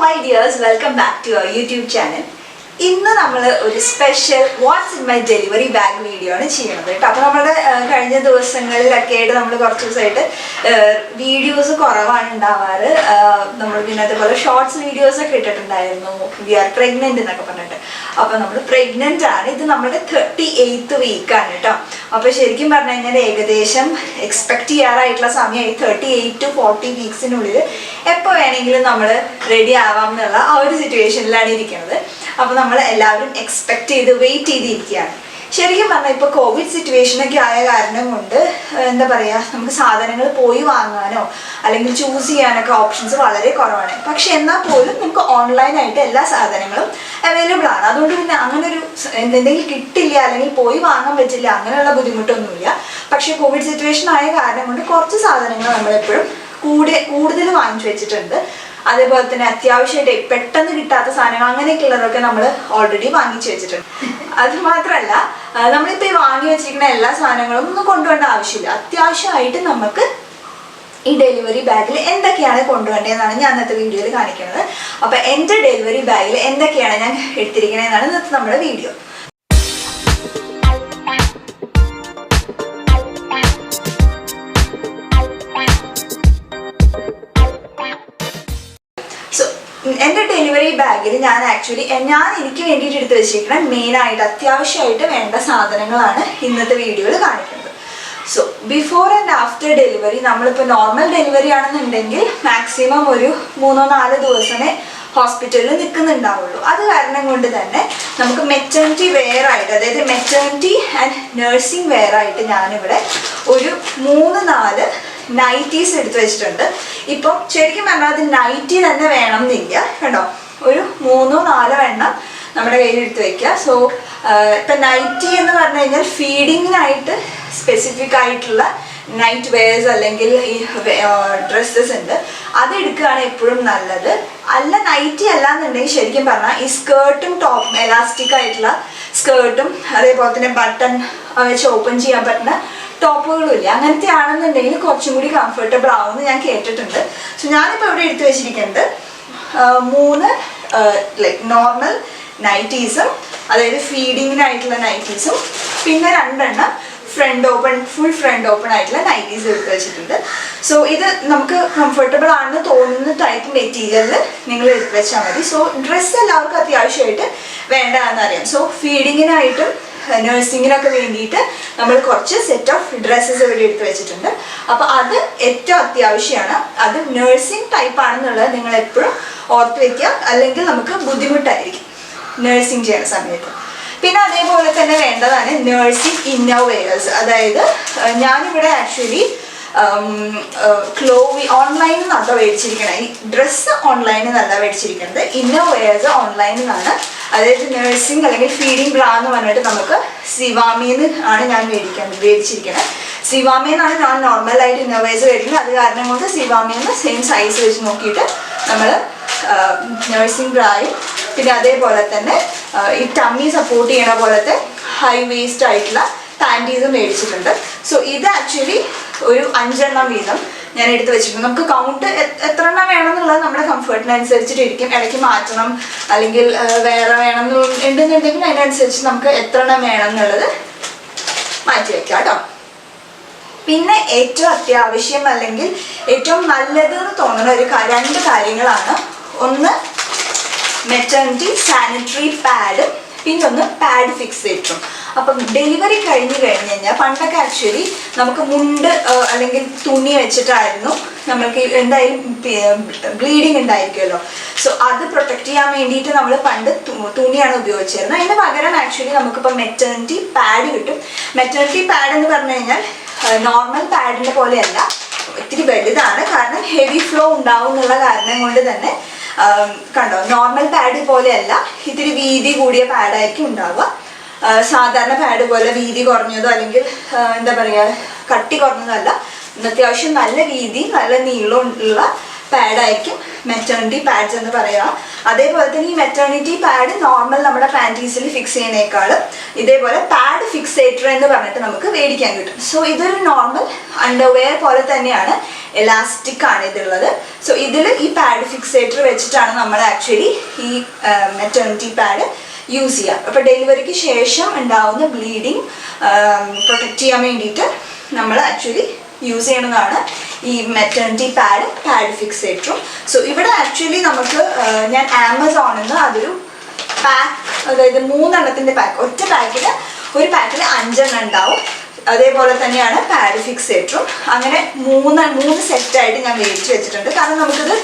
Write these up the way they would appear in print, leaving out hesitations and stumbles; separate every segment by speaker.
Speaker 1: my dears, welcome back to our YouTube channel. ഇന്ന് നമ്മൾ ഒരു special what's in my delivery bag video ആണ് ചെയ്യുന്നത് കേട്ടോ. അപ്പോൾ നമ്മുടെ കഴിഞ്ഞ ദിവസങ്ങളിലൊക്കെ ആയിട്ട് നമ്മൾ കുറച്ച് ദിവസമായിട്ട് വീഡിയോസ് കുറവാണ് ഉണ്ടാവാറ്. നമ്മൾ പിന്നെ അതേപോലെ ഷോർട്സ് വീഡിയോസൊക്കെ ഇട്ടിട്ടുണ്ടായിരുന്നു, വി ആർ പ്രഗ്നൻറ്റ് എന്നൊക്കെ പറഞ്ഞിട്ട്. അപ്പോൾ നമ്മൾ പ്രഗ്നൻ്റ് ആണ്. ഇത് നമ്മുടെ 38th വീക്കാണ് കേട്ടോ. അപ്പോൾ ശരിക്കും പറഞ്ഞു കഴിഞ്ഞാൽ ഏകദേശം എക്സ്പെക്റ്റ് ചെയ്യാറായിട്ടുള്ള സമയമായി 38 to 40 വീക്സിനുള്ളിൽ എപ്പോൾ വേണമെങ്കിലും നമ്മൾ റെഡി ആവാം എന്നുള്ള ആ ഒരു സിറ്റുവേഷനിലാണ് ഇരിക്കുന്നത്. അപ്പോൾ നമ്മൾ എല്ലാവരും എക്സ്പെക്ട് ചെയ്ത് വെയിറ്റ് ചെയ്തിരിക്കുകയാണ്. ശരിക്കും പറഞ്ഞാൽ ഇപ്പോൾ കോവിഡ് സിറ്റുവേഷനൊക്കെ ആയ കാരണം കൊണ്ട് എന്താ പറയുക, നമുക്ക് സാധനങ്ങൾ പോയി വാങ്ങാനോ അല്ലെങ്കിൽ ചൂസ് ചെയ്യാനൊക്കെ ഓപ്ഷൻസ് വളരെ കുറവാണ്. പക്ഷെ എന്നാൽ പോലും നമുക്ക് ഓൺലൈനായിട്ട് എല്ലാ സാധനങ്ങളും അവൈലബിൾ ആണ്. അതുകൊണ്ട് പിന്നെ അങ്ങനെ ഒരു എന്തെങ്കിലും കിട്ടില്ല അല്ലെങ്കിൽ പോയി വാങ്ങാൻ പറ്റില്ല അങ്ങനെയുള്ള ബുദ്ധിമുട്ടൊന്നുമില്ല. പക്ഷേ കോവിഡ് സിറ്റുവേഷൻ ആയ കാരണം കൊണ്ട് കുറച്ച് സാധനങ്ങൾ നമ്മളെപ്പോഴും കൂടുതൽ വാങ്ങിച്ചു വെച്ചിട്ടുണ്ട്. അതേപോലെ തന്നെ അത്യാവശ്യമായിട്ട് പെട്ടെന്ന് കിട്ടാത്ത സാധനങ്ങൾ അങ്ങനെയൊക്കെ ഉള്ളതൊക്കെ നമ്മൾ ഓൾറെഡി വാങ്ങിച്ചു വെച്ചിട്ടുണ്ട്. അത് മാത്രമല്ല, നമ്മളിപ്പോൾ ഈ വാങ്ങി വെച്ചിരിക്കുന്ന എല്ലാ സാധനങ്ങളും ഒന്നും കൊണ്ടുപോകേണ്ട ആവശ്യമില്ല. അത്യാവശ്യമായിട്ട് നമുക്ക് ഈ ഡെലിവറി ബാഗിൽ എന്തൊക്കെയാണ് കൊണ്ടുപോകേണ്ടതെന്നാണ് ഞാൻ ഇന്നത്തെ വീഡിയോയിൽ കാണിക്കുന്നത്. അപ്പോൾ എൻ്റെ ഡെലിവറി ബാഗിൽ എന്തൊക്കെയാണ് ഞാൻ എടുത്തിരിക്കണതെന്നാണ് ഇന്നത്തെ നമ്മുടെ വീഡിയോ. എൻ്റെ ഡെലിവറി ബാഗിൽ ഞാൻ എനിക്ക് വേണ്ടിയിട്ട് എടുത്ത് വെച്ചിരിക്കുന്ന മെയിനായിട്ട് അത്യാവശ്യമായിട്ട് വേണ്ട സാധനങ്ങളാണ് ഇന്നത്തെ വീഡിയോയിൽ കാണിക്കുന്നത്. So before and after delivery, നമ്മളിപ്പോൾ നോർമൽ ഡെലിവറി ആണെന്നുണ്ടെങ്കിൽ മാക്സിമം ഒരു 3-4 ദിവസമേ ഹോസ്പിറ്റലിൽ നിൽക്കുന്നുണ്ടാവുള്ളൂ. അത് കാരണം കൊണ്ട് തന്നെ നമുക്ക് മെറ്റേണിറ്റി വെയർ ആയിട്ട്, അതായത് മെറ്റേണിറ്റി ആൻഡ് നഴ്സിംഗ് വെയർ ആയിട്ട് ഞാനിവിടെ ഒരു 3-4 നൈറ്റീസ് എടുത്ത് വെച്ചിട്ടുണ്ട്. ഇപ്പം ശരിക്കും പറഞ്ഞാൽ അത് നൈറ്റി തന്നെ വേണം എന്നില്ല കേട്ടോ. ഒരു 3-4 എണ്ണം നമ്മുടെ കയ്യിൽ എടുത്ത് വയ്ക്കുക. സോ ഇപ്പം നൈറ്റി എന്ന് പറഞ്ഞു കഴിഞ്ഞാൽ ഫീഡിങ്ങിനായിട്ട് സ്പെസിഫിക് ആയിട്ടുള്ള നൈറ്റ് വെയേഴ്സ് അല്ലെങ്കിൽ ഈ ഡ്രസ്സസ് ഉണ്ട്, അത് എടുക്കുകയാണ് എപ്പോഴും നല്ലത്. അല്ല നൈറ്റി അല്ല എന്നുണ്ടെങ്കിൽ ശരിക്കും പറഞ്ഞാൽ ഈ സ്കേർട്ടും ടോപ്പും എലാസ്റ്റിക് ആയിട്ടുള്ള സ്കേർട്ടും അതേപോലെ തന്നെ ബട്ടൺ വെച്ച് ഓപ്പൺ ചെയ്യാൻ പറ്റുന്ന ടോപ്പുകളും ഇല്ല, അങ്ങനത്തെ ആണെന്നുണ്ടെങ്കിൽ കുറച്ചും കൂടി കംഫർട്ടബിൾ ആവുമെന്ന് ഞാൻ കേട്ടിട്ടുണ്ട്. സോ ഞാനിപ്പോൾ ഇവിടെ എടുത്തു വെച്ചിരിക്കുന്നത് 3 ലൈക്ക് നോർമൽ നൈറ്റീസും, അതായത് ഫീഡിങ്ങിനായിട്ടുള്ള നൈറ്റീസും, പിന്നെ 2 എണ്ണം ഫുൾ ഫ്രണ്ട് ഓപ്പൺ ആയിട്ടുള്ള നൈറ്റീസ് എടുത്ത് വെച്ചിട്ടുണ്ട്. സോ ഇത് നമുക്ക് കംഫർട്ടബിൾ ആണെന്ന് തോന്നുന്ന ടൈപ്പ് മെറ്റീരിയലിൽ നിങ്ങൾ എടുത്ത് വെച്ചാൽ മതി. സോ ഡ്രസ്സ് എല്ലാവർക്കും അത്യാവശ്യമായിട്ട് വേണ്ടതെന്ന് അറിയാം. സോ ഫീഡിങ്ങിനായിട്ടും നഴ്സിങ്ങിനൊക്കെ വേണ്ടിയിട്ട് നമ്മൾ കുറച്ച് സെറ്റ് ഓഫ് ഡ്രസ്സസ് ഇവിടെ എടുത്ത് വെച്ചിട്ടുണ്ട്. അപ്പോൾ അത് ഏറ്റവും അത്യാവശ്യമാണ്. അത് നഴ്സിംഗ് ടൈപ്പ് ആണെന്നുള്ളത് നിങ്ങൾ എപ്പോഴും ഓർത്ത് വയ്ക്കുക, അല്ലെങ്കിൽ നമുക്ക് ബുദ്ധിമുട്ടായിരിക്കും നഴ്സിംഗ് ചെയ്യുന്ന സമയത്ത്. പിന്നെ അതേപോലെ തന്നെ വേണ്ടതാണ് നഴ്സിംഗ് ഇന്നർ വെയേഴ്സ്. അതായത് ഞാനിവിടെ ആക്ച്വലി ഓൺലൈനിൽ നിന്നാണ് മേടിച്ചിരിക്കണത്. ഈ ഡ്രസ്സ് ഓൺലൈനിൽ നിന്നല്ല മേടിച്ചിരിക്കുന്നത്, ഇന്നർ വെയേഴ്സ് ഓൺലൈനിൽ നിന്നാണ്. അതായത് നഴ്സിംഗ് അല്ലെങ്കിൽ ഫീഡിങ് ബ്രാ എന്ന് പറഞ്ഞിട്ട് നമുക്ക് സിവാമിന്ന് ആണ് ഞാൻ മേടിച്ചിരിക്കുന്നത്. സിവാമിന്നാണ് ഞാൻ നോർമലായിട്ട് ഇന്നർ വെയേഴ്സ് മേടിക്കുന്നത്. അത് കാരണം കൊണ്ട് സിവാമിന്ന് സെയിം സൈസ് വെച്ച് നോക്കിയിട്ട് നമ്മൾ നഴ്സിംഗ് ബ്രായും പിന്നെ അതേപോലെ തന്നെ ഈ ടമ്മി സപ്പോർട്ട് ചെയ്യണ പോലത്തെ ഹൈ വേസ്റ്റ് ആയിട്ടുള്ള പാൻറ്റീസും മേടിച്ചിട്ടുണ്ട്. സോ ഇത് ആക്ച്വലി ഒരു 5 എണ്ണം വീതം ഞാൻ എടുത്ത് വെച്ചിട്ടുണ്ട്. നമുക്ക് കൗണ്ട് എത്ര എണ്ണം വേണം എന്നുള്ളത് നമ്മുടെ കംഫർട്ടിനനുസരിച്ചിട്ടിരിക്കും. ഇടയ്ക്ക് മാറ്റണം അല്ലെങ്കിൽ വേറെ വേണം ഉണ്ടെന്നുണ്ടെങ്കിൽ അതിനനുസരിച്ച് നമുക്ക് എത്ര എണ്ണം വേണം എന്നുള്ളത് മാറ്റി വയ്ക്കാം കേട്ടോ. പിന്നെ ഏറ്റവും അത്യാവശ്യം അല്ലെങ്കിൽ ഏറ്റവും നല്ലതെന്ന് തോന്നുന്ന 2 കാര്യങ്ങളാണ്. ഒന്ന് മെറ്റേണിറ്റി സാനിറ്ററി പാഡ്, പിന്നെ ഒന്ന് പാഡ് ഫിക്സേറ്ററും. അപ്പം ഡെലിവറി കഴിഞ്ഞ് കഴിഞ്ഞാൽ പണ്ടൊക്കെ ആക്ച്വലി നമുക്ക് മുണ്ട് അല്ലെങ്കിൽ തുണി വെച്ചിട്ടായിരുന്നു നമ്മൾക്ക് എന്തായാലും ബ്ലീഡിങ് ഉണ്ടായിരിക്കുമല്ലോ. സോ അത് പ്രൊട്ടക്റ്റ് ചെയ്യാൻ വേണ്ടിയിട്ട് നമ്മൾ പണ്ട് തുണിയാണ് ഉപയോഗിച്ചിരുന്നത്. അതിന് പകരം ആക്ച്വലി നമുക്കിപ്പോൾ മെറ്റേണിറ്റി പാഡ് കിട്ടും. മെറ്റേണിറ്റി പാഡ് എന്ന് പറഞ്ഞു കഴിഞ്ഞാൽ നോർമൽ പാഡിൻ്റെ പോലെയല്ല, ഇത്തിരി വലുതാണ്. കാരണം ഹെവി ഫ്ലോ ഉണ്ടാവും എന്നുള്ള കാരണം കൊണ്ട് തന്നെ കണ്ടോ, നോർമൽ പാഡ് പോലെയല്ല, ഇത്തിരി വീതി കൂടിയ പാഡായിരിക്കും ഉണ്ടാവുക. സാധാരണ പാഡ് പോലെ വീതി കുറഞ്ഞതോ അല്ലെങ്കിൽ എന്താ പറയുക കട്ടി കുറഞ്ഞതല്ല, അത്യാവശ്യം നല്ല വീതി നല്ല നീളമുള്ള പാഡായിരിക്കും മെറ്റേണിറ്റി പാഡ്സ് എന്ന് പറയാം. അതേപോലെ തന്നെ ഈ മെറ്റേണിറ്റി പാഡ് നോർമൽ നമ്മുടെ പാൻറ്റീസിൽ ഫിക്സ് ചെയ്യുന്നേക്കാളും ഇതേപോലെ പാഡ് ഫിക്സേറ്റർ എന്ന് പറഞ്ഞിട്ട് നമുക്ക് മേടിക്കാൻ കിട്ടും. സോ ഇതൊരു നോർമൽ അണ്ടർവെയർ പോലെ തന്നെയാണ്, എലാസ്റ്റിക് ആണ് ഇതുള്ളത്. സോ ഇതിൽ ഈ പാഡ് ഫിക്സേറ്റർ വെച്ചിട്ടാണ് നമ്മൾ ആക്ച്വലി ഈ മെറ്റേണിറ്റി പാഡ് യൂസ് ചെയ്യുക. അപ്പോൾ ഡെലിവറിക്ക് ശേഷം ഉണ്ടാവുന്ന ബ്ലീഡിങ് പ്രൊട്ടക്റ്റ് ചെയ്യാൻ വേണ്ടിയിട്ട് നമ്മൾ ആക്ച്വലി യൂസ് ചെയ്യണതാണ് ഈ മെറ്റേണിറ്റി പാഡ് ഫിക്സേറ്ററും. സോ ഇവിടെ ആക്ച്വലി നമുക്ക് ഞാൻ ആമസോണിൽ നിന്ന് അതൊരു പാക്ക്, അതായത് 3 എണ്ണത്തിൻ്റെ പാക്ക്, ഒറ്റ ഒരു പാക്കിൽ 5 എണ്ണം ഉണ്ടാവും. അതേപോലെ തന്നെയാണ് പാഡ് ഫിക്സേറ്ററും. അങ്ങനെ 3 സെറ്റായിട്ട് ഞാൻ മേടിച്ച് വെച്ചിട്ടുണ്ട്. കാരണം നമുക്കിത്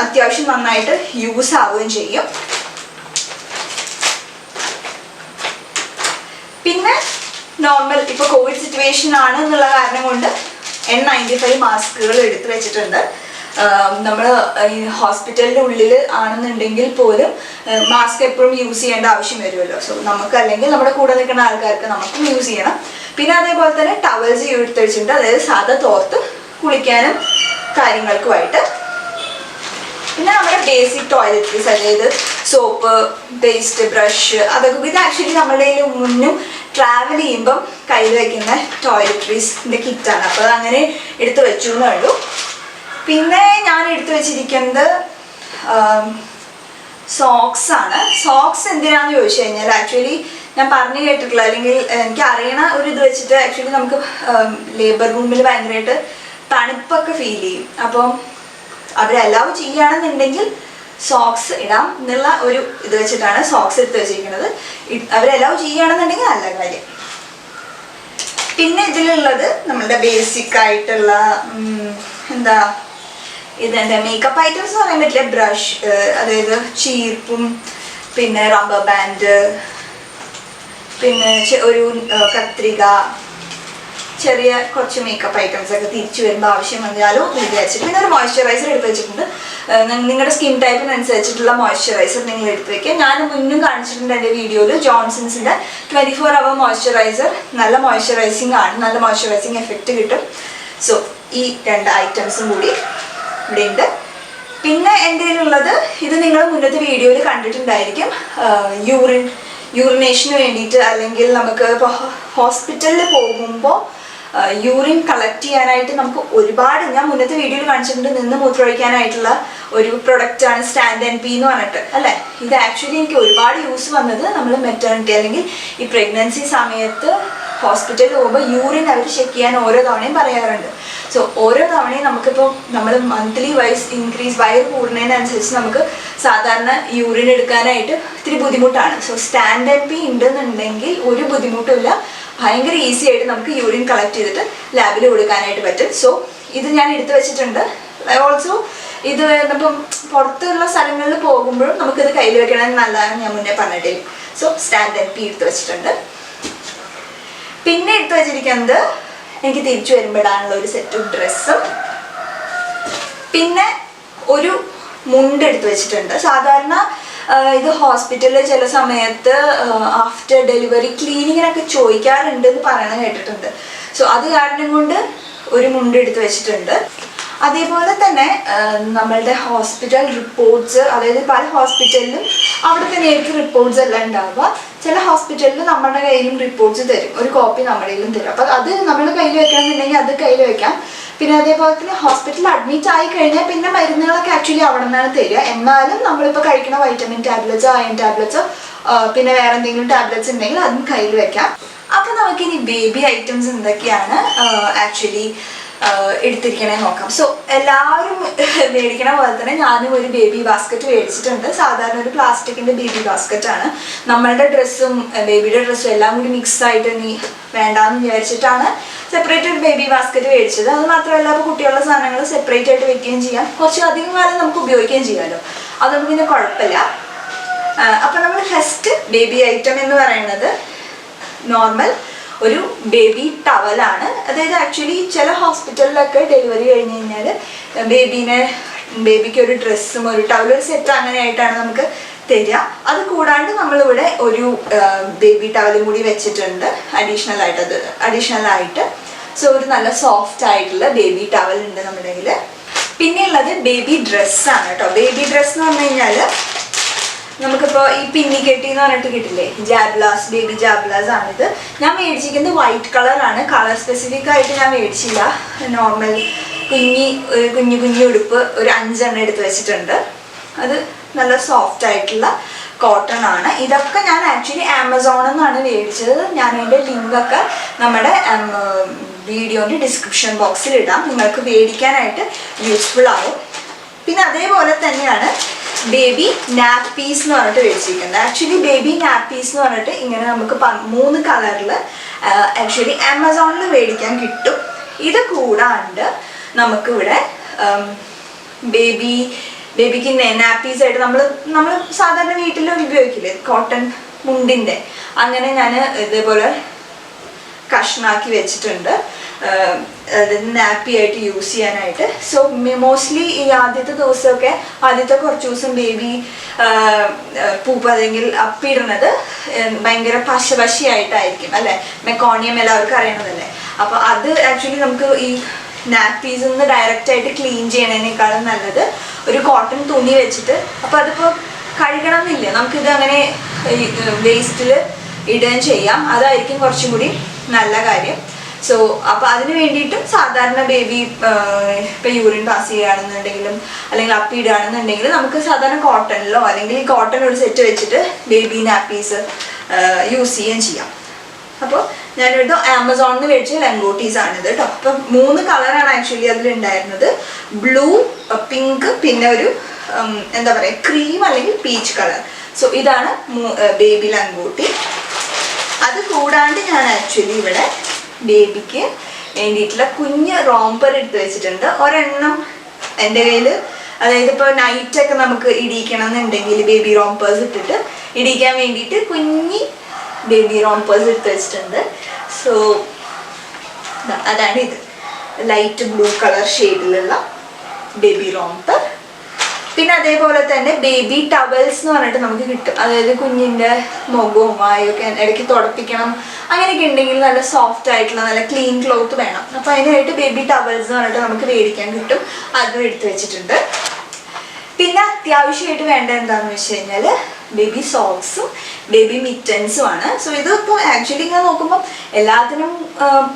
Speaker 1: അത്യാവശ്യം നന്നായിട്ട് യൂസ് ആവുകയും ചെയ്യും. പിന്നെ നോർമൽ ഇപ്പോൾ കോവിഡ് സിറ്റുവേഷൻ ആണ് എന്നുള്ള കാരണം കൊണ്ട് N95 മാസ്കുകൾ എടുത്ത് വെച്ചിട്ടുണ്ട്. നമ്മൾ ഈ ഹോസ്പിറ്റലിൻ്റെ ഉള്ളിൽ ആണെന്നുണ്ടെങ്കിൽ പോലും മാസ്ക് എപ്പോഴും യൂസ് ചെയ്യേണ്ട ആവശ്യം വരുമല്ലോ. സോ നമുക്ക് അല്ലെങ്കിൽ നമ്മുടെ കൂടെ നിൽക്കുന്ന ആൾക്കാർക്ക് നമുക്കും യൂസ് ചെയ്യണം. പിന്നെ അതേപോലെ തന്നെ ടവൽസ് എടുത്ത് വെച്ചിട്ടുണ്ട്, അതായത് സാധാ തോർത്ത് കുളിക്കാനും കാര്യങ്ങൾക്കുമായിട്ട്. പിന്നെ നമ്മുടെ ബേസിക് ടോയ്ലറ്ററീസ്, അതായത് സോപ്പ്, പേസ്റ്റ്, ബ്രഷ്, അതൊക്കെ ഇത് ആക്ച്വലി നമ്മുടെ മുന്നും ട്രാവൽ ചെയ്യുമ്പം കയ്യിൽ വയ്ക്കുന്ന ടോയ്ലറ്ററീസിൻ്റെ കിറ്റാണ്. അപ്പോൾ അങ്ങനെ എടുത്ത് വെച്ചു എന്നേ ഉള്ളൂ. പിന്നെ ഞാൻ എടുത്തു വെച്ചിരിക്കുന്നത് സോക്സ് ആണ്. സോക്സ് എന്തിനാന്ന് ചോദിച്ചു കഴിഞ്ഞാൽ ആക്ച്വലി ഞാൻ പറഞ്ഞു കേട്ടിട്ടുള്ള, അല്ലെങ്കിൽ എനിക്ക് അറിയണ ഒരു ഇത് വെച്ചിട്ട് ആക്ച്വലി നമുക്ക് ലേബർ റൂമിൽ ഭയങ്കരമായിട്ട് തണുപ്പൊക്കെ ഫീൽ ചെയ്യും. അപ്പം അവർ അലൗ ചെയ്യുകയാണെന്നുണ്ടെങ്കിൽ സോക്സ് ഇടാം എന്നുള്ള ഒരു ഇത് വെച്ചിട്ടാണ് സോക്സ് എടുത്ത് വെച്ചിരിക്കുന്നത്. അവർ അലൗ ചെയ്യുകയാണെന്നുണ്ടെങ്കിൽ നല്ല കാര്യം. പിന്നെ ഇതിലുള്ളത് നമ്മളുടെ ബേസിക് ആയിട്ടുള്ള ഇതെന്താ മേക്കപ്പ് ഐറ്റംസ് എന്ന് പറയാൻ പറ്റില്ല. ബ്രഷ്, അതായത് ചീർപ്പും, പിന്നെ റബ്ബർ ബാൻഡ്, പിന്നെ ഒരു കത്രിക, ചെറിയ കുറച്ച് മേക്കപ്പ് ഐറ്റംസ് ഒക്കെ തിരിച്ചു വരുമ്പോൾ ആവശ്യം വന്നാലും വിചാരിച്ചിട്ട്. പിന്നെ ഒരു മോയ്സ്ചറൈസർ എടുത്ത് വെച്ചിട്ടുണ്ട്. നിങ്ങളുടെ സ്കിൻ ടൈപ്പിനനുസരിച്ചിട്ടുള്ള മോയ്സ്ചറൈസർ നിങ്ങൾ എടുത്ത് വയ്ക്കുക. ഞാൻ മുന്നും കാണിച്ചിട്ടുണ്ട് എൻ്റെ വീഡിയോയിൽ ജോൺസൺസിൻ്റെ 24 hour മോയ്സ്ചറൈസർ. നല്ല മോയ്സ്ചറൈസിങ് ആണ്, നല്ല മോയ്സ്ചറൈസിങ് എഫക്റ്റ് കിട്ടും. സോ ഈ 2 ഐറ്റംസും കൂടി ഇവിടെ ഉണ്ട്. പിന്നെ എൻ്റെ കയ്യിലുള്ളത്, ഇത് നിങ്ങൾ മുന്നത്തെ വീഡിയോയിൽ കണ്ടിട്ടുണ്ടായിരിക്കും, യൂറിനേഷന് വേണ്ടിയിട്ട്, അല്ലെങ്കിൽ നമുക്ക് ഇപ്പോൾ ഹോസ്പിറ്റലിൽ പോകുമ്പോൾ യൂറിൻ കളക്ട് ചെയ്യാനായിട്ട് നമുക്ക് ഒരുപാട്, ഞാൻ മുന്നത്തെ വീഡിയോയിൽ കാണിച്ചിട്ടുണ്ട്, നിന്ന് മൂത്രമൊഴിക്കാനായിട്ടുള്ള ഒരു പ്രൊഡക്റ്റാണ് സ്റ്റാൻഡ് ആൻഡ് പി എന്ന് പറഞ്ഞിട്ട് അല്ലേ. ഇത് ആക്ച്വലി എനിക്ക് ഒരുപാട് യൂസ് വന്നത് നമ്മൾ മെറ്റേണിറ്റി അല്ലെങ്കിൽ ഈ പ്രഗ്നൻസി സമയത്ത് ഹോസ്പിറ്റലിൽ പോകുമ്പോൾ യൂറിൻ അവർ ചെക്ക് ചെയ്യാൻ ഓരോ തവണയും പറയാറുണ്ട്. സോ ഓരോ തവണയും നമുക്കിപ്പോൾ നമ്മൾ മന്ത്ലി വൈസ് ഇൻക്രീസ് വയർ കൂടുന്നതിനനുസരിച്ച് നമുക്ക് സാധാരണ യൂറിൻ എടുക്കാനായിട്ട് ഇത്തിരി ബുദ്ധിമുട്ടാണ്. സോ സ്റ്റാൻഡ് ആൻഡ് പി ഉണ്ടെന്നുണ്ടെങ്കിൽ ഒരു ബുദ്ധിമുട്ടുമില്ല, ഭയങ്കര ഈസി ആയിട്ട് നമുക്ക് യൂറിൻ കളക്ട് ചെയ്തിട്ട് ലാബിൽ കൊടുക്കാനായിട്ട് പറ്റും. സോ ഇത് ഞാൻ എടുത്തു വെച്ചിട്ടുണ്ട്. ഓൾസോ ഇത് ഇപ്പം പുറത്തുള്ള സ്ഥലങ്ങളിൽ പോകുമ്പോഴും നമുക്കിത് കയ്യിൽ വെക്കണമെന്ന് നല്ലതാണ്, ഞാൻ മുന്നേ പറഞ്ഞിട്ടില്ല. സോ സ്റ്റാൻഡ് ആൻഡ് പി എടുത്ത് വെച്ചിട്ടുണ്ട്. പിന്നെ എടുത്തു വെച്ചിരിക്കുന്നത് എനിക്ക് തിരിച്ചു വരുമ്പോഴാണുള്ള ഒരു സെറ്റ് ഡ്രസ്സും, പിന്നെ ഒരു മുണ്ട് എടുത്തു വെച്ചിട്ടുണ്ട്. സാധാരണ ഇത് ഹോസ്പിറ്റലിൽ ചില സമയത്ത് ആഫ്റ്റർ ഡെലിവറി ക്ലീനിങ്ങിനൊക്കെ ചോദിക്കാറുണ്ടെന്ന് പറയണത് കേട്ടിട്ടുണ്ട്. സോ അത് കാരണം കൊണ്ട് ഒരു മുണ്ട് എടുത്ത് വെച്ചിട്ടുണ്ട്. അതേപോലെ തന്നെ നമ്മളുടെ ഹോസ്പിറ്റൽ റിപ്പോർട്ട്സ്, അതായത് പല ഹോസ്പിറ്റലിലും അവിടെ തന്നെ ആയിരിക്കും റിപ്പോർട്ട്സ് എല്ലാം ഉണ്ടാവുക. ചില ഹോസ്പിറ്റലിൽ നമ്മുടെ കയ്യിലും റിപ്പോർട്ട്സ് തരും, ഒരു കോപ്പി നമ്മുടെ കയ്യിലും തരും. അപ്പോൾ അത് നമ്മുടെ കയ്യിൽ വെക്കണമെന്നുണ്ടെങ്കിൽ അത് കയ്യിൽ വെക്കാം. പിന്നെ അതേപോലെ തന്നെ ഹോസ്പിറ്റലിൽ അഡ്മിറ്റ് ആയി കഴിഞ്ഞാൽ പിന്നെ മരുന്നുകളൊക്കെ ആക്ച്വലി അവിടെ നിന്നാണ് തരിക. എന്നാലും നമ്മളിപ്പോൾ കഴിക്കുന്ന വൈറ്റമിൻ ടാബ്ലറ്റ്സോ അയൺ ടാബ്ലറ്റ്സോ പിന്നെ വേറെ എന്തെങ്കിലും ടാബ്ലറ്റ്സ് ഉണ്ടെങ്കിൽ അതും കയ്യിൽ വെക്കാം. അപ്പോൾ നമുക്കിനി ബേബി ഐറ്റംസ് എന്തൊക്കെയാണ് ആക്ച്വലി എടുത്തിരിക്കണേ നോക്കാം. സോ എല്ലാവരും മേടിക്കണ പോലെ തന്നെ ഞാനും ഒരു ബേബി ബാസ്ക്കറ്റ് മേടിച്ചിട്ടുണ്ട്. സാധാരണ ഒരു പ്ലാസ്റ്റിക്കിൻ്റെ ബേബി ബാസ്ക്കറ്റാണ്. നമ്മളുടെ ഡ്രസ്സും ബേബിയുടെ ഡ്രസ്സും എല്ലാം കൂടി മിക്സ് ആയിട്ട് നീ വേണ്ടാന്ന് വിചാരിച്ചിട്ടാണ് സെപ്പറേറ്റ് ഒരു ബേബി ബാസ്ക്കറ്റ് മേടിച്ചത്. അത് മാത്രമല്ല, അപ്പോൾ കുട്ടികളുടെ സാധനങ്ങൾ സെപ്പറേറ്റ് ആയിട്ട് വെക്കുകയും ചെയ്യാം, കുറച്ച് അധികം കാലം നമുക്ക് ഉപയോഗിക്കുകയും ചെയ്യാമല്ലോ, അതൊന്നും പിന്നെ കുഴപ്പമില്ല. അപ്പോൾ നമ്മൾ ഫസ്റ്റ് ബേബി ഐറ്റം എന്ന് പറയുന്നത് നോർമൽ ഒരു ബേബി ടവലാണ്. അതായത് ആക്ച്വലി ചില ഹോസ്പിറ്റലിലൊക്കെ ഡെലിവറി കഴിഞ്ഞ് കഴിഞ്ഞാൽ ബേബിക്ക് ഒരു ഡ്രസ്സും ഒരു ടവൽ, ഒരു സെറ്റ് അങ്ങനെ ആയിട്ടാണ് നമുക്ക് തരിക. അത് കൂടാണ്ട് നമ്മളിവിടെ ഒരു ബേബി ടവലും കൂടി വെച്ചിട്ടുണ്ട് അഡീഷണൽ ആയിട്ട്. സോ ഒരു നല്ല സോഫ്റ്റ് ആയിട്ടുള്ള ബേബി ടവൽ ഉണ്ട് നമ്മുടെ കയ്യിൽ. പിന്നെ ഉള്ളത് ബേബി ഡ്രസ്സാണ് കേട്ടോ. ബേബി ഡ്രസ്സ് എന്ന് പറഞ്ഞു കഴിഞ്ഞാൽ നമുക്കിപ്പോൾ ഈ പിന്നി കെട്ടി എന്ന് പറഞ്ഞിട്ട് കിട്ടില്ലേ, ജാബ്ലാസ്, ബേബി ജാബ്ലാസ് ആണിത്. ഞാൻ മേടിച്ചിരിക്കുന്നത് വൈറ്റ് കളറാണ്. കളർ സ്പെസിഫിക് ആയിട്ട് ഞാൻ മേടിച്ചില്ല. നോർമൽ കുഞ്ഞു ഉടുപ്പ് ഒരു 5 എണ്ണം എടുത്ത് വെച്ചിട്ടുണ്ട്. അത് നല്ല സോഫ്റ്റ് ആയിട്ടുള്ള കോട്ടൺ ആണ്. ഇതൊക്കെ ഞാൻ ആക്ച്വലി ആമസോണിൽ നിന്നാണ് മേടിച്ചത്. ഞാൻ അതിൻ്റെ ലിങ്കൊക്കെ നമ്മുടെ വീഡിയോൻ്റെ ഡിസ്ക്രിപ്ഷൻ ബോക്സിൽ ഇടാം. നിങ്ങൾക്ക് മേടിക്കാനായിട്ട് യൂസ്ഫുൾ ആവും. പിന്നെ അതേപോലെ തന്നെയാണ് ബേബി നാപ്പീസ് എന്ന് പറഞ്ഞിട്ട് മേടിച്ചിരിക്കുന്നത്. ആക്ച്വലി ബേബി നാപ്പീസ് എന്ന് പറഞ്ഞിട്ട് ഇങ്ങനെ നമുക്ക് 3 കളറിൽ ആക്ച്വലി ആമസോണിൽ മേടിക്കാൻ കിട്ടും. ഇത് കൂടാണ്ട് നമുക്കിവിടെ ബേബിക്ക് നാപ്പീസ് ആയിട്ട് നമ്മൾ സാധാരണ വീട്ടിൽ ഉപയോഗിക്കില്ലേ, കോട്ടൺ മുണ്ടിൻ്റെ, അങ്ങനെ ഞാൻ ഇതേപോലെ കഷ്ണാക്കി വെച്ചിട്ടുണ്ട് നാപ്പി ആയിട്ട് യൂസ് ചെയ്യാനായിട്ട്. സോ മോസ്റ്റ്ലി ഈ ആദ്യത്തെ ദിവസമൊക്കെ, ആദ്യത്തെ കുറച്ച് ദിവസം ബേബി പൂപ്പതെങ്കിൽ അപ്പിടുന്നത് ഭയങ്കര പശയായിട്ടായിരിക്കും അല്ലേ, മെക്കോണിയം എല്ലാവർക്കും അറിയണതല്ലേ. അപ്പോൾ അത് ആക്ച്വലി നമുക്ക് ഈ നാപ്പീസിൽ നിന്ന് ഡയറക്റ്റായിട്ട് ക്ലീൻ ചെയ്യണതിനേക്കാളും നല്ലത് ഒരു കോട്ടൺ തുണി വെച്ചിട്ട്, അപ്പോൾ അതിപ്പോൾ കഴുകണം എന്നില്ല, നമുക്കിത് അങ്ങനെ വേസ്റ്റിൽ ഇടുകയും ചെയ്യാം. അതായിരിക്കും കുറച്ചും കൂടി നല്ല കാര്യം. സോ അപ്പോൾ അതിന് വേണ്ടിയിട്ടും സാധാരണ ബേബി ഇപ്പം യൂറിൻ പാസ് ചെയ്യുകയാണെന്നുണ്ടെങ്കിലും അല്ലെങ്കിൽ അപ്പിടുകയാണെന്നുണ്ടെങ്കിൽ നമുക്ക് സാധാരണ കോട്ടണിലോ അല്ലെങ്കിൽ ഈ കോട്ടൺ ഒരു സെറ്റ് വെച്ചിട്ട് ബേബി നാപ്പീസ് യൂസ് ചെയ്യുകയും ചെയ്യാം. അപ്പോൾ ഞാനിവിടെ ആമസോണിൽ നിന്ന് മേടിച്ച ലംഗോട്ടീസ് ആണിത് കേട്ടോ. അപ്പം 3 കളറാണ് ആക്ച്വലി അതിലുണ്ടായിരുന്നത്. ബ്ലൂ, പിങ്ക്, പിന്നെ ഒരു എന്താ പറയുക ക്രീം അല്ലെങ്കിൽ പീച്ച് കളർ. സോ ഇതാണ് ബേബി ലംഗോട്ടി. അത് കൂടാണ്ട് ഞാൻ ആക്ച്വലി ഇവിടെ ബേബിക്ക് വേണ്ടിയിട്ടുള്ള കുഞ്ഞ് റോംപർ എടുത്ത് വെച്ചിട്ടുണ്ട്. ഒരെണ്ണം എൻ്റെ കയ്യിൽ, അതായത് ഇപ്പോൾ നൈറ്റൊക്കെ നമുക്ക് ഇടിയിക്കണം എന്നുണ്ടെങ്കിൽ ബേബി റോംപേഴ്സ് ഇട്ടിട്ട് ഇടിക്കാൻ വേണ്ടിയിട്ട് കുഞ്ഞി ബേബി റോംപേഴ്സ് എടുത്ത് വെച്ചിട്ടുണ്ട്. സോ അതാണ് ഇത്, ലൈറ്റ് ബ്ലൂ കളർ ഷെയ്ഡിലുള്ള ബേബി റോംപർ. പിന്നെ അതേപോലെ തന്നെ ബേബി ടവൽസ് എന്ന് പറഞ്ഞിട്ട് നമുക്ക് കിട്ടും. അതായത് കുഞ്ഞിൻ്റെ മുഖവും വായൊക്കെ ഇടയ്ക്ക് തുടപ്പിക്കണം അങ്ങനെയൊക്കെ ഉണ്ടെങ്കിൽ നല്ല സോഫ്റ്റ് ആയിട്ടുള്ള നല്ല ക്ലീൻ ക്ലോത്ത് വേണം. അപ്പോൾ അതിനായിട്ട് ബേബി ടവൽസ് എന്ന് പറഞ്ഞിട്ട് നമുക്ക് മേടിക്കാൻ കിട്ടും. അതും എടുത്ത് വെച്ചിട്ടുണ്ട്. പിന്നെ അത്യാവശ്യമായിട്ട് വേണ്ട എന്താണെന്ന് വെച്ച് കഴിഞ്ഞാൽ ബേബി സോക്സും ബേബി മിറ്റൻസും ആണ്. സോ ഇതിപ്പോൾ ആക്ച്വലി ഇങ്ങനെ നോക്കുമ്പോൾ എല്ലാത്തിനും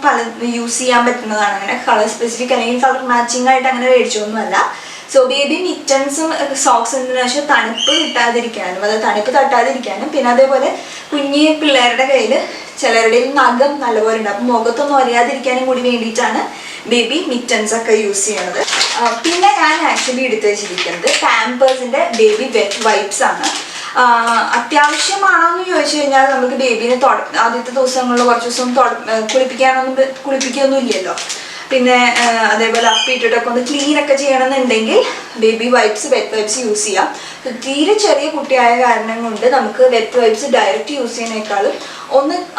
Speaker 1: പല യൂസ് ചെയ്യാൻ പറ്റുന്നതാണ്. അങ്ങനെ കളർ സ്പെസിഫിക് അല്ലെങ്കിൽ കളർ മാച്ചിങ് ആയിട്ട് അങ്ങനെ മേടിച്ചൊന്നുമല്ല. സോ ബേബി മിറ്റൻസും സോക്സ് എന്തിനാ വെച്ചാൽ തണുപ്പ് കിട്ടാതിരിക്കാനും, അതായത് തണുപ്പ് തട്ടാതിരിക്കാനും, പിന്നെ അതേപോലെ കുഞ്ഞി പിള്ളേരുടെ കയ്യിൽ ചിലരുടെയും നഖം നല്ലപോലെ ഉണ്ട്, അപ്പം മുഖത്തൊന്നും അറിയാതിരിക്കാനും കൂടി വേണ്ടിയിട്ടാണ് ബേബി മിറ്റൻസ് ഒക്കെ യൂസ് ചെയ്യണത്. പിന്നെ ഞാൻ ആക്ച്വലി എടുത്ത് വെച്ചിരിക്കുന്നത് പാമ്പേഴ്സിൻ്റെ ബേബി വെറ്റ് വൈപ്സ് ആണ്. അത്യാവശ്യമാണോ എന്ന് ചോദിച്ചു കഴിഞ്ഞാൽ നമുക്ക് ബേബീനെ ആദ്യത്തെ ദിവസങ്ങളിൽ കുറച്ച് ദിവസം കുളിപ്പിക്കുകയൊന്നും ഇല്ലല്ലോ. പിന്നെ അതേപോലെ അപ്പിയിട്ടിട്ടൊക്കെ ഒന്ന് ക്ലീനൊക്കെ ചെയ്യണമെന്നുണ്ടെങ്കിൽ baby wipes, wet wipes use ചെയ്യാം. തീരെ ചെറിയ കുട്ടിയായ കാരണം കൊണ്ട് നമുക്ക് വെറ്റ് വൈപ്സ് ഡയറക്റ്റ് യൂസ് ചെയ്യുന്നതിനേക്കാളും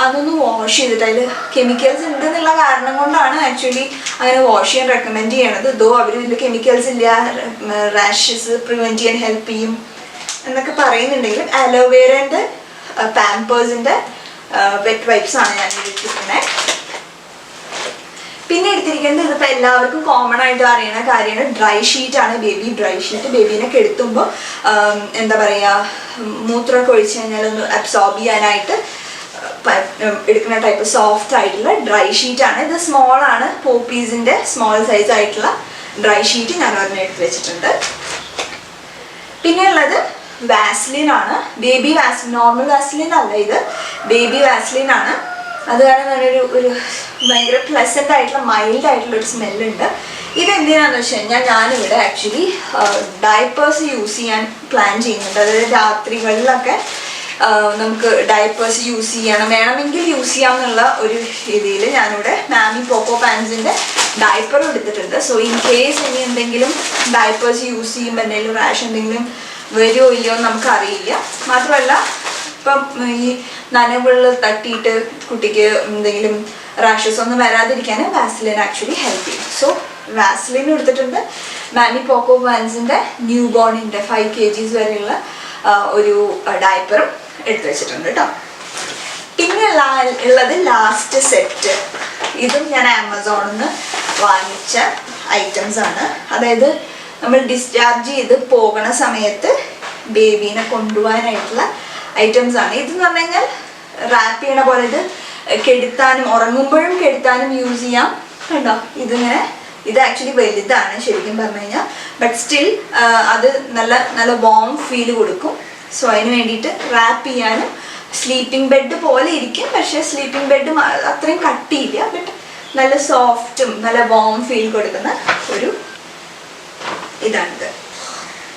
Speaker 1: അതൊന്ന് വാഷ് ചെയ്തിട്ട്, അതിൽ കെമിക്കൽസ് ഉണ്ട് എന്നുള്ള കാരണം കൊണ്ടാണ് ആക്ച്വലി അങ്ങനെ വാഷ് ചെയ്യാൻ റെക്കമെൻഡ് ചെയ്യണത്. ഇതോ അവർ ഇതിൽ കെമിക്കൽസ് ഇല്ല, റാഷസ് പ്രിവെൻറ്റ് ചെയ്യാൻ ഹെൽപ്പ് ചെയ്യും എന്നൊക്കെ പറയുന്നുണ്ടെങ്കിലും അലോവേരൻ്റെ പാമ്പേഴ്സിൻ്റെ വെറ്റ് വൈപ്സ് ആണ് ഞാൻ എടുത്തിരിക്കുന്നത്. പിന്നെ എടുത്തിരിക്കുന്നത് ഇതിപ്പോൾ എല്ലാവർക്കും കോമൺ ആയിട്ട് അറിയുന്ന കാര്യമാണ് ഡ്രൈ ഷീറ്റാണ്. ബേബി ഡ്രൈ ഷീറ്റ് ബേബീനെ കെടുത്തുമ്പോൾ എന്താ പറയുക, മൂത്രമൊക്കെ ഒഴിച്ച് കഴിഞ്ഞാൽ ഒന്ന് അബ്സോർബ് ചെയ്യാനായിട്ട് എടുക്കുന്ന ടൈപ്പ് സോഫ്റ്റ് ആയിട്ടുള്ള ഡ്രൈ ഷീറ്റാണ്. ഇത് സ്മോൾ ആണ്, പോപ്പീസിൻ്റെ സ്മോൾ സൈസ് ആയിട്ടുള്ള ഡ്രൈ ഷീറ്റ് ഞാൻ ഒരെണ്ണം എടുത്ത് വെച്ചിട്ടുണ്ട്. പിന്നെ ഉള്ളത് വാസ്ലിൻ ആണ്. ബേബി വാസ്ലിൻ, നോർമൽ വാസ്ലിൻ അല്ല, ഇത് ബേബി വാസ്ലിൻ ആണ്. അത് കാരണം നല്ലൊരു ഭയങ്കര പ്ലസൻ്റ് ആയിട്ടുള്ള മൈൽഡ് ആയിട്ടുള്ള ഒരു സ്മെല്ലുണ്ട്. ഇതെന്തിനാന്ന് വെച്ച് കഴിഞ്ഞാൽ ഞാനിവിടെ ആക്ച്വലി ഡയപ്പേഴ്സ് യൂസ് ചെയ്യാൻ പ്ലാൻ ചെയ്യുന്നുണ്ട്. അതായത് രാത്രികളിലൊക്കെ നമുക്ക് ഡയപ്പേഴ്സ് യൂസ് ചെയ്യണം, വേണമെങ്കിൽ യൂസ് ചെയ്യാമെന്നുള്ള ഒരു രീതിയിൽ ഞാനിവിടെ മാമി പോക്കോ പാൻസിൻ്റെ ഡയപ്പർ എടുത്തിട്ടുണ്ട്. സോ ഇൻ കേസ് ഇനി എന്തെങ്കിലും ഡയപ്പേഴ്സ് യൂസ് ചെയ്യുമ്പോൾ എന്തെങ്കിലും റാഷ് എന്തെങ്കിലും വരുമോ ഇല്ലയോ എന്ന് നമുക്കറിയില്ല. മാത്രമല്ല ഇപ്പം ഈ നനവുള്ള തട്ടിയിട്ട് കുട്ടിക്ക് എന്തെങ്കിലും റാഷസ് ഒന്നും വരാതിരിക്കാൻ വാസ്ലിൻ ആക്ച്വലി ഹെൽപ്പ് ചെയ്യും. സോ വാസ്ലിൻ എടുത്തിട്ടുണ്ട്. മാമി പോക്കോ പാൻസിൻ്റെ ന്യൂ ബോണിൻ്റെ 5 kg വരെയുള്ള ഒരു ഡയപ്പറും എടുത്തു വെച്ചിട്ടുണ്ട് കേട്ടോ. പിന്നെ ഉള്ളത് ലാസ്റ്റ് സെറ്റ്. ഇതും ഞാൻ ആമസോണിൽ നിന്ന് വാങ്ങിച്ച ഐറ്റംസ് ആണ്. അതായത് നമ്മൾ ഡിസ്ചാർജ് ചെയ്ത് പോകുന്ന സമയത്ത് ബേബീനെ കൊണ്ടുപോകാനായിട്ടുള്ള ഐറ്റംസ് ആണ്. ഇതെന്ന് പറഞ്ഞു കഴിഞ്ഞാൽ റാപ്പ് ചെയ്യണ പോലെ ഇത് കെടുത്താനും ഉറങ്ങുമ്പോഴും കെടുത്താനും യൂസ് ചെയ്യാം. കണ്ടോ, ഇതിങ്ങനെ ഇത് ആക്ച്വലി വലുതാണ് ശരിക്കും പറഞ്ഞു കഴിഞ്ഞാൽ, ബട്ട് സ്റ്റിൽ അത് നല്ല നല്ല വാം ഫീൽ കൊടുക്കും. സോ അതിന് വേണ്ടിയിട്ട് റാപ്പ് ചെയ്യാനും സ്ലീപ്പിംഗ് ബെഡ് പോലെ ഇരിക്കും, പക്ഷേ സ്ലീപ്പിംഗ് ബെഡ് അത്രയും കട്ടിയില്ല, ബട്ട് നല്ല സോഫ്റ്റും നല്ല വാം ഫീൽ കൊടുക്കുന്ന ഒരു ഇതാണിത്.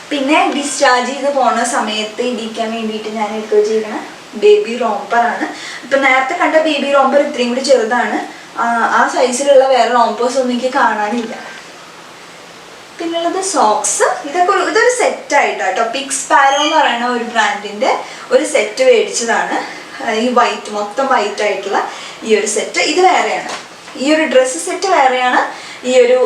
Speaker 1: പിന്നെ ഡിസ്ചാർജ് ചെയ്ത് പോകുന്ന സമയത്ത് ഇരിക്കാൻ വേണ്ടിയിട്ട് ഞാൻ എടുത്തു വെച്ചിരിക്കുന്ന ബേബി റോംപറാണ്. ഇപ്പം നേരത്തെ കണ്ട ബേബി റോംപർ ഇത്രയും കൂടി ചെറുതാണ്, ആ സൈസിലുള്ള വേറെ റോംപേഴ്സ് ഒന്നും എനിക്ക് കാണാനില്ല. പിന്നുള്ളത് സോക്സ്. ഇതൊരു സെറ്റായിട്ടോ, പിക്സ് സ്പാരോ എന്ന് പറയുന്ന ഒരു ബ്രാൻഡിൻ്റെ ഒരു സെറ്റ് മേടിച്ചതാണ്. ഈ മൊത്തം വൈറ്റ് ആയിട്ടുള്ള ഈ ഒരു സെറ്റ് ഇത് വേറെയാണ്. ഈ ഒരു ഡ്രസ്സ് സെറ്റ് വേറെയാണ്, ഈ ഒരു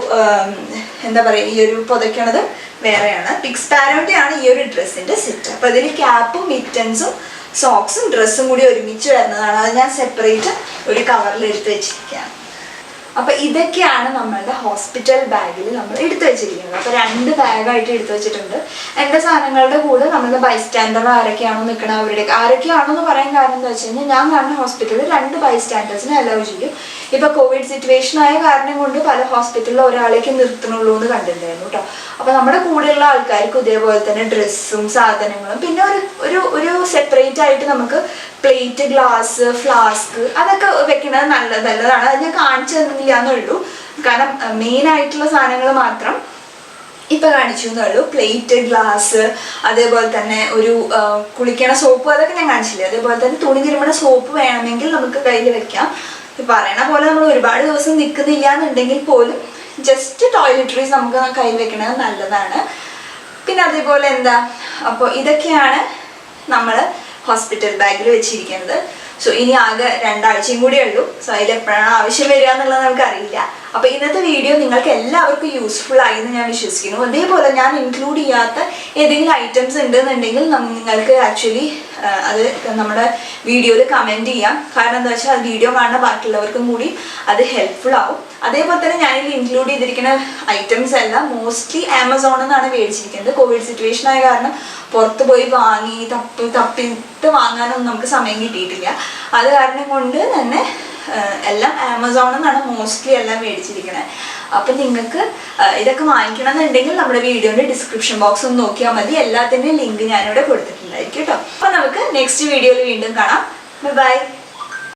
Speaker 1: എന്താ പറയുക, ഈ ഒരു പുതയ്ക്കണത് വേറെയാണ്. പിക്സ് സ്പാരോൻ്റെ ആണ് ഈ ഒരു ഡ്രസ്സിൻ്റെ സെറ്റ്. അപ്പോൾ അതിൽ ക്യാപ്പും മിറ്റൻസും സോക്സും ഡ്രസ്സും കൂടി ഒരുമിച്ച് വരുന്നതാണ്. അത് ഞാൻ സെപ്പറേറ്റ് ഒരു കവറിൽ എടുത്ത് വെച്ചിരിക്കുകയാണ്. അപ്പോൾ ഇതൊക്കെയാണ് നമ്മളുടെ ഹോസ്പിറ്റൽ ബാഗിൽ നമ്മൾ എടുത്തു വെച്ചിരിക്കുന്നത്. അപ്പോൾ 2 ബാഗായിട്ട് എടുത്തു വെച്ചിട്ടുണ്ട്. എൻ്റെ സാധനങ്ങളുടെ കൂടെ നമ്മളുടെ ബൈസ്റ്റാൻഡർ ആരൊക്കെയാണോ നിൽക്കണം അവരുടെ ആരൊക്കെയാണോ എന്ന് പറയാൻ കാരണം എന്താ വെച്ച് കഴിഞ്ഞാൽ, ഞാൻ കാണുന്ന ഹോസ്പിറ്റലിൽ 2 ബൈസ്റ്റാൻഡേഴ്സിനെ അലൗ ചെയ്യും. ഇപ്പോൾ കോവിഡ് സിറ്റുവേഷൻ ആയ കാരണം കൊണ്ട് പല ഹോസ്പിറ്റലിൽ ഒരാളേക്ക് നിർത്തണുള്ളൂ എന്ന് കണ്ടിട്ടുണ്ടായിരുന്നു കേട്ടോ. അപ്പോൾ നമ്മുടെ കൂടെയുള്ള ആൾക്കാർക്ക് ഇതേപോലെ തന്നെ ഡ്രസ്സും സാധനങ്ങളും പിന്നെ ഒരു സെപ്പറേറ്റ് ആയിട്ട് നമുക്ക് പ്ലേറ്റ്, ഗ്ലാസ്, ഫ്ലാസ്ക് അതൊക്കെ വെക്കുന്നത് നല്ലതാണ്. അത് ഞാൻ കാണിച്ചു തന്നില്ല എന്നുള്ളൂ, കാരണം മെയിൻ ആയിട്ടുള്ള സാധനങ്ങൾ മാത്രം ഇപ്പം കാണിച്ചു എന്നുള്ളൂ. പ്ലേറ്റ്, ഗ്ലാസ്, അതേപോലെ തന്നെ ഒരു കുളിക്കണ സോപ്പ് അതൊക്കെ ഞാൻ കാണിച്ചില്ല. അതേപോലെ തന്നെ തുണി തിരുമണ സോപ്പ് വേണമെങ്കിൽ നമുക്ക് കയ്യിൽ വെക്കാം. പറയണ പോലെ നമ്മൾ ഒരുപാട് ദിവസം നിൽക്കുന്നില്ല എന്നുണ്ടെങ്കിൽ പോലും ജസ്റ്റ് ടോയ്ലറ്ററീസ് നമുക്ക് കയ്യിൽ വെക്കണത് നല്ലതാണ്. പിന്നെ അതേപോലെ എന്താ, അപ്പോൾ ഇതൊക്കെയാണ് നമ്മൾ ഹോസ്പിറ്റൽ ബാഗിൽ വെച്ചിരിക്കുന്നത്. സോ ഇനി ആകെ 2 ആഴ്ചയും കൂടിയേ ഉള്ളൂ. സോ അതിലെപ്പോഴാണ് ആവശ്യം വരിക എന്നുള്ളത് നമുക്കറിയില്ല. അപ്പോൾ ഇന്നത്തെ വീഡിയോ നിങ്ങൾക്ക് എല്ലാവർക്കും യൂസ്ഫുൾ ആയി എന്ന് ഞാൻ വിശ്വസിക്കുന്നു. അതേപോലെ ഞാൻ ഇൻക്ലൂഡ് ചെയ്യാത്ത ഏതെങ്കിലും ഐറ്റംസ് ഉണ്ടെന്നുണ്ടെങ്കിൽ നിങ്ങൾക്ക് ആക്ച്വലി അത് നമ്മുടെ വീഡിയോയിൽ കമൻറ്റ് ചെയ്യാം. കാരണം എന്താ വെച്ചാൽ വീഡിയോ കാണുന്ന ബാക്കിയുള്ളവർക്കും കൂടി അത് ഹെൽപ്ഫുൾ ആവും. അതേപോലെ തന്നെ ഞാനിതിൽ ഇൻക്ലൂഡ് ചെയ്തിരിക്കുന്ന ഐറ്റംസ് എല്ലാം മോസ്റ്റ്ലി ആമസോണിൽ നിന്നാണ് മേടിച്ചിരിക്കുന്നത്. കോവിഡ് സിറ്റുവേഷൻ ആയ കാരണം പുറത്ത് പോയി വാങ്ങി തപ്പിട്ട് വാങ്ങാനൊന്നും നമുക്ക് സമയം കിട്ടിയിട്ടില്ല. അത് കാരണം കൊണ്ട് തന്നെ എല്ലാം ആമസോണിൽ നിന്നാണ് മോസ്റ്റ്ലി എല്ലാം മേടിച്ചിരിക്കുന്നത്. അപ്പം നിങ്ങൾക്ക് ഇതൊക്കെ വാങ്ങിക്കണം എന്നുണ്ടെങ്കിൽ നമ്മുടെ വീഡിയോൻ്റെ ഡിസ്ക്രിപ്ഷൻ ബോക്സ് ഒന്ന് നോക്കിയാൽ മതി. എല്ലാത്തിൻ്റെയും ലിങ്ക് ഞാനിവിടെ കൊടുത്തിട്ടുണ്ടായിരിക്കും കേട്ടോ. അപ്പം നമുക്ക് നെക്സ്റ്റ് വീഡിയോയിൽ വീണ്ടും കാണാം. ബൈ.